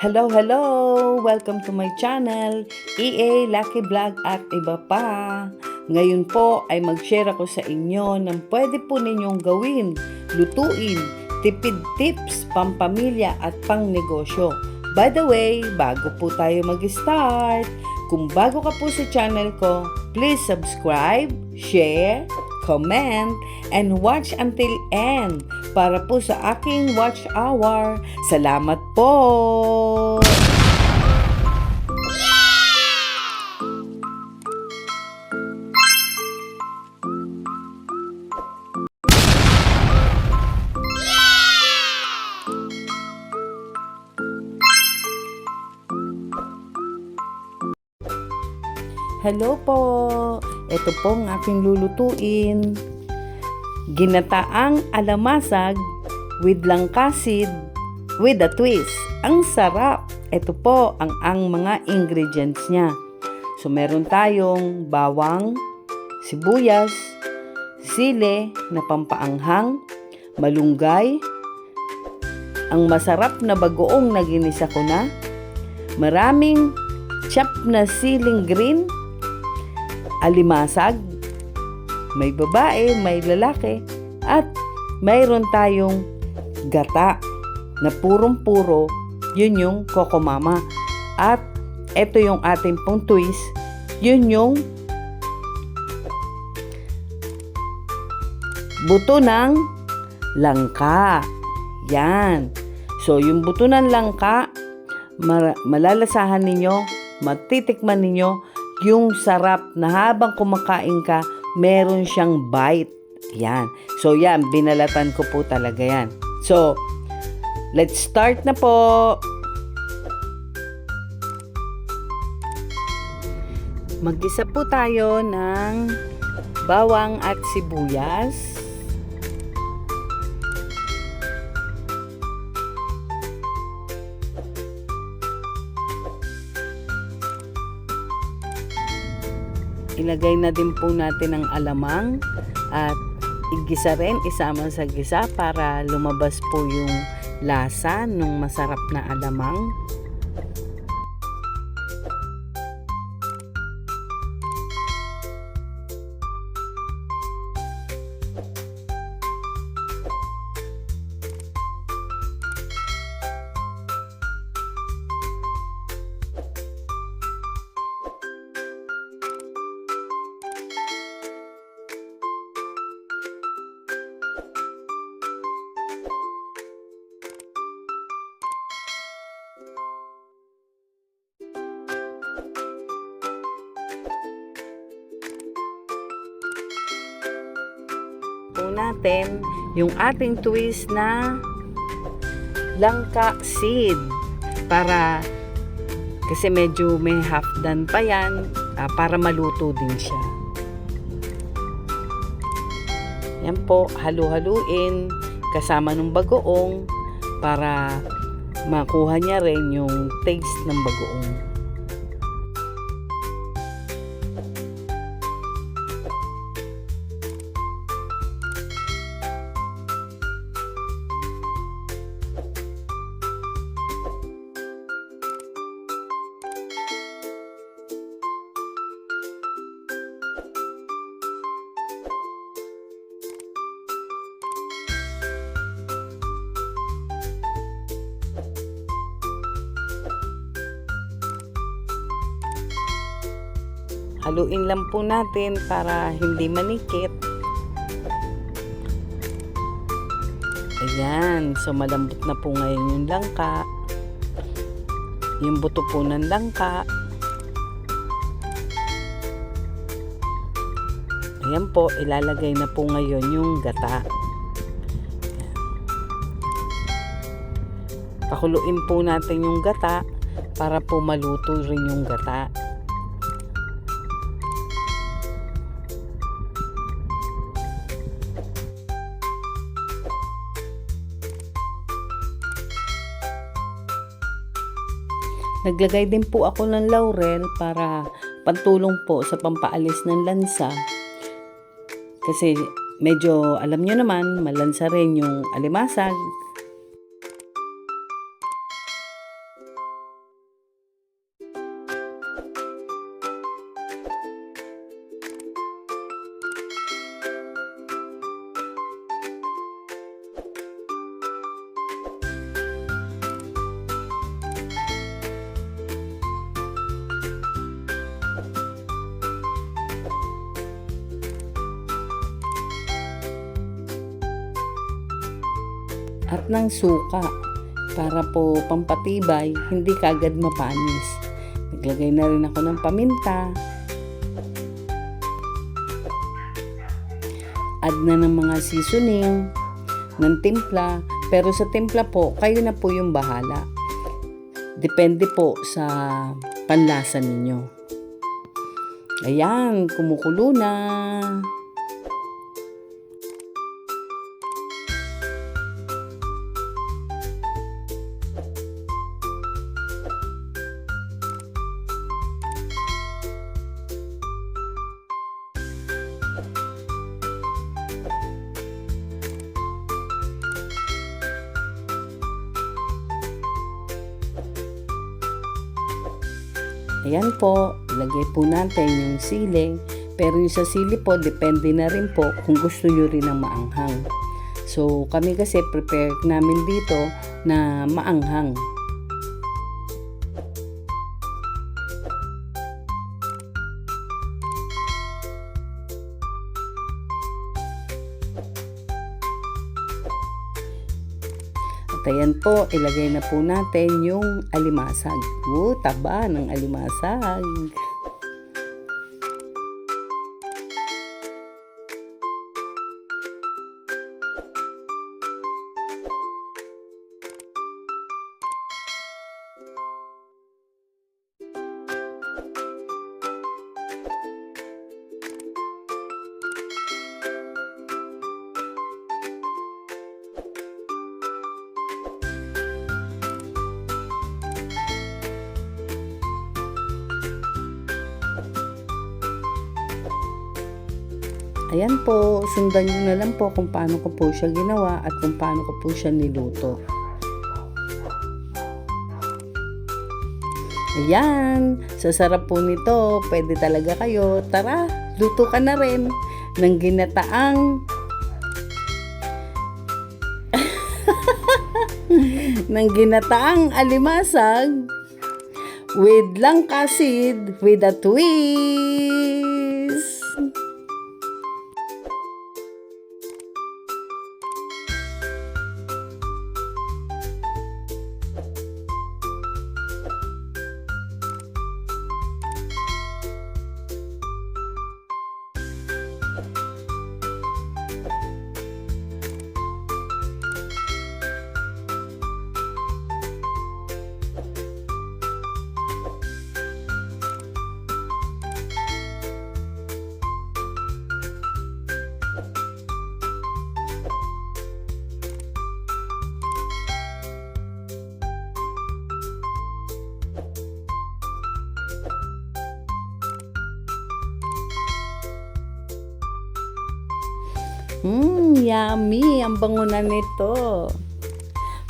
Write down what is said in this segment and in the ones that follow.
Hello, hello! Welcome to my channel, EA Lucky Vlog at iba pa. Ngayon po ay mag-share ako sa inyo ng pwede po ninyong gawin, lutuin, tipid tips, pampamilya at pangnegosyo. By the way, bago po tayo mag-start, kung bago ka po sa channel ko, please subscribe, share, comment, and watch until end para po sa aking watch hour. Salamat po! Hello po! Ito po ang aking lulutuin. Ginataang alamasag with langkasid with a twist. Ang sarap! Ito po ang mga ingredients niya. So, meron tayong bawang, sibuyas, sili na pampaanghang, malunggay, ang masarap na bagoong na ginisa ko na, maraming chop na siling green, alimasag, may babae, may lalaki, at mayroon tayong gata na purong-puro, yun yung kokomama. At ito yung ating pong twist, yun yung buto ng langka. Yan. So, yung buto ng langka, malalasahan ninyo, matitikman ninyo yung sarap na habang kumakain ka, meron siyang bite. Yan. So, yan. Binalatan ko po talaga yan. So, let's start na po. Mag-isa po tayo ng bawang at sibuyas. Ilagay na din po natin ang alamang at igisa rin, isama sa gisa para lumabas po yung lasa ng masarap na alamang. Po natin yung ating twist na langka seed para kasi medyo may half done pa yan para maluto din siya. Yan po, halu-haluin kasama ng bagoong para makuha niya rin yung taste ng bagoong. Haluin lang po natin para hindi manikit. Ayan. So, malambot na po ngayon yung langka. Yung buto po ng langka. Ayan po. Ilalagay na po ngayon yung gata. Pakuluin po natin yung gata para po maluto rin yung gata. Naglagay din po ako ng laurel para pantulong po sa pampaalis ng lansa. Kasi medyo alam nyo naman, malansa rin yung alimasag. at ng suka para po pampatibay, hindi kagad mapanis. Naglagay na rin ako ng paminta. Add na ng mga seasoning, ng timpla. Pero sa timpla po, kayo na po yung bahala. Depende po sa panlasa ninyo. Ayan, kumukulo na. Ayan po, ilagay po natin yung sili. Pero yung sa sili po, depende na rin po kung gusto nyo rin ng maanghang. So, kami kasi prepare namin dito na maanghang. At ayan po, ilagay na po natin yung alimasag. Taba ng alimasag. Ayan po, sundan nyo na lang po kung paano ko po siya ginawa at kung paano ko po siya niluto. Ayan, sa sarap po nito, pwede talaga kayo. Tara, luto ka na rin ng ginataang ng ginataang alimasag with langkasid with a twist. Yummy! Ang bango na nito.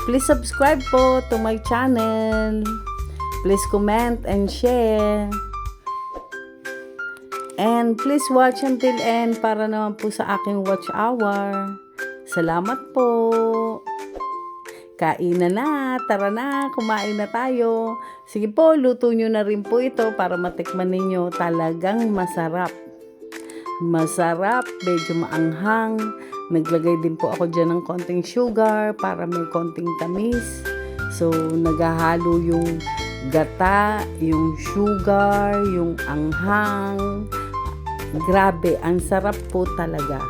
Please subscribe po to my channel. Please comment and share. And please watch until end para naman po sa aking watch hour. Salamat po. Kain na. Tara na. Kumain na tayo. Sige po, luto nyo na rin po ito para matikman ninyo. Talagang masarap. Masarap, medyo maanghang. Naglagay din po ako dyan ng konting sugar para may konting tamis. So, naghahalo yung gata, yung sugar, yung anghang. Grabe, ang sarap po talaga.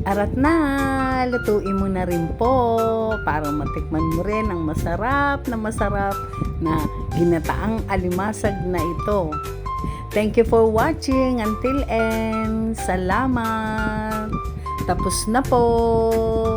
Arat na, lutuin mo na rin po para matikman mo rin ang masarap na ginataang alimasag na ito. Thank you for watching until end. Salamat. Tapos na po.